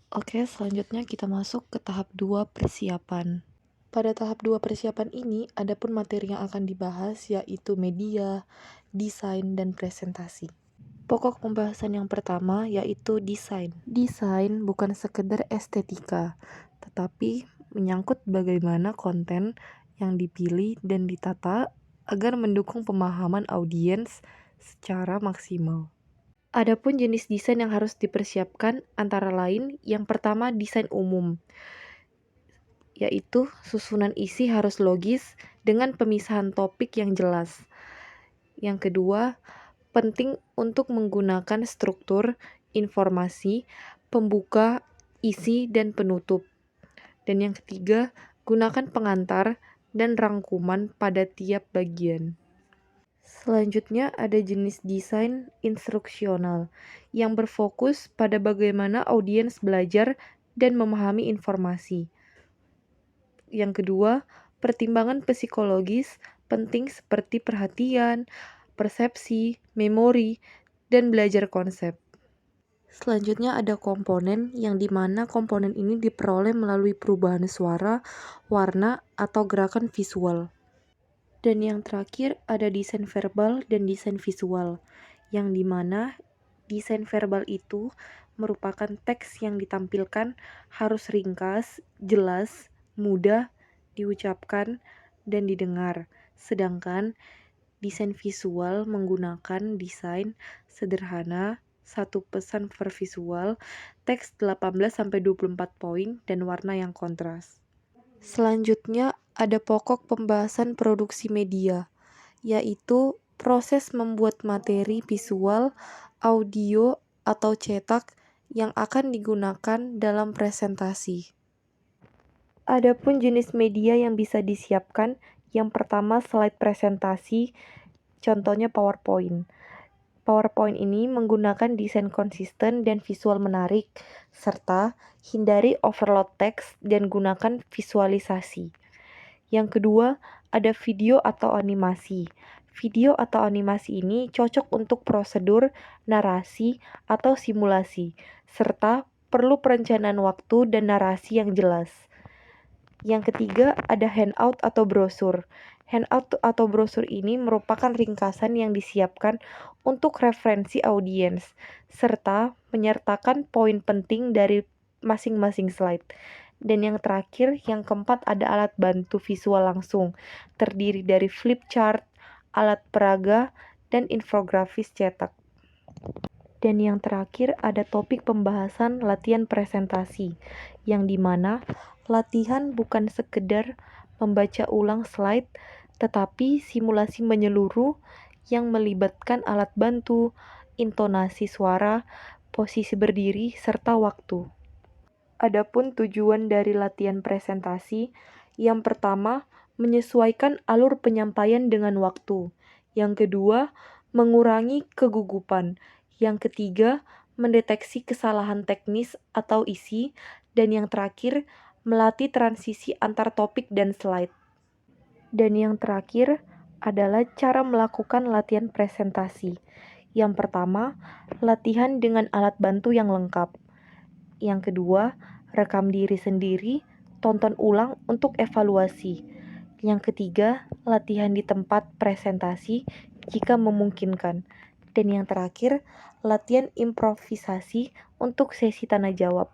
Oke, selanjutnya kita masuk ke tahap 2 persiapan. Pada tahap 2 persiapan ini, ada pun materi yang akan dibahas yaitu media, desain, dan presentasi. Pokok pembahasan yang pertama yaitu desain. Desain bukan sekedar estetika, tetapi menyangkut bagaimana konten yang dipilih dan ditata agar mendukung pemahaman audiens secara maksimal. Adapun jenis desain yang harus dipersiapkan antara lain, yang pertama desain umum, yaitu susunan isi harus logis dengan pemisahan topik yang jelas. Yang kedua, penting untuk menggunakan struktur, informasi, pembuka, isi, dan penutup. Dan yang ketiga, gunakan pengantar dan rangkuman pada tiap bagian. Selanjutnya ada jenis desain instruksional yang berfokus pada bagaimana audiens belajar dan memahami informasi. Yang kedua, pertimbangan psikologis penting seperti perhatian, persepsi, memori, dan belajar konsep. Selanjutnya ada komponen yang dimana komponen ini diperoleh melalui perubahan suara, warna, atau gerakan visual. Dan yang terakhir ada desain verbal dan desain visual, yang dimana desain verbal itu merupakan teks yang ditampilkan harus ringkas, jelas, mudah diucapkan, dan didengar. Sedangkan desain visual menggunakan desain sederhana, satu pesan per visual, teks 18-24 poin, dan warna yang kontras. Selanjutnya ada pokok pembahasan produksi media, yaitu proses membuat materi visual, audio, atau cetak yang akan digunakan dalam presentasi. Adapun jenis media yang bisa disiapkan, yang pertama slide presentasi, contohnya PowerPoint. PowerPoint ini menggunakan desain konsisten dan visual menarik, serta hindari overload teks dan gunakan visualisasi. Yang kedua, ada video atau animasi. Video atau animasi ini cocok untuk prosedur, narasi, atau simulasi, serta perlu perencanaan waktu dan narasi yang jelas. Yang ketiga, ada handout atau brosur. Handout atau brosur ini merupakan ringkasan yang disiapkan untuk referensi audiens, serta menyertakan poin penting dari masing-masing slide. Dan yang terakhir, yang keempat, ada alat bantu visual langsung, terdiri dari flip chart, alat peraga, dan infografis cetak. Dan yang terakhir ada topik pembahasan latihan presentasi, yang dimana latihan bukan sekedar membaca ulang slide, tetapi simulasi menyeluruh yang melibatkan alat bantu, intonasi suara, posisi berdiri, serta waktu. Adapun tujuan dari latihan presentasi, yang pertama, menyesuaikan alur penyampaian dengan waktu. Yang kedua, mengurangi kegugupan. Yang ketiga, mendeteksi kesalahan teknis atau isi. Dan yang terakhir, melatih transisi antar topik dan slide. Dan yang terakhir adalah cara melakukan latihan presentasi. Yang pertama, latihan dengan alat bantu yang lengkap. Yang kedua, rekam diri sendiri, tonton ulang untuk evaluasi. Yang ketiga, latihan di tempat presentasi jika memungkinkan. Dan yang terakhir, latihan improvisasi untuk sesi tanya jawab.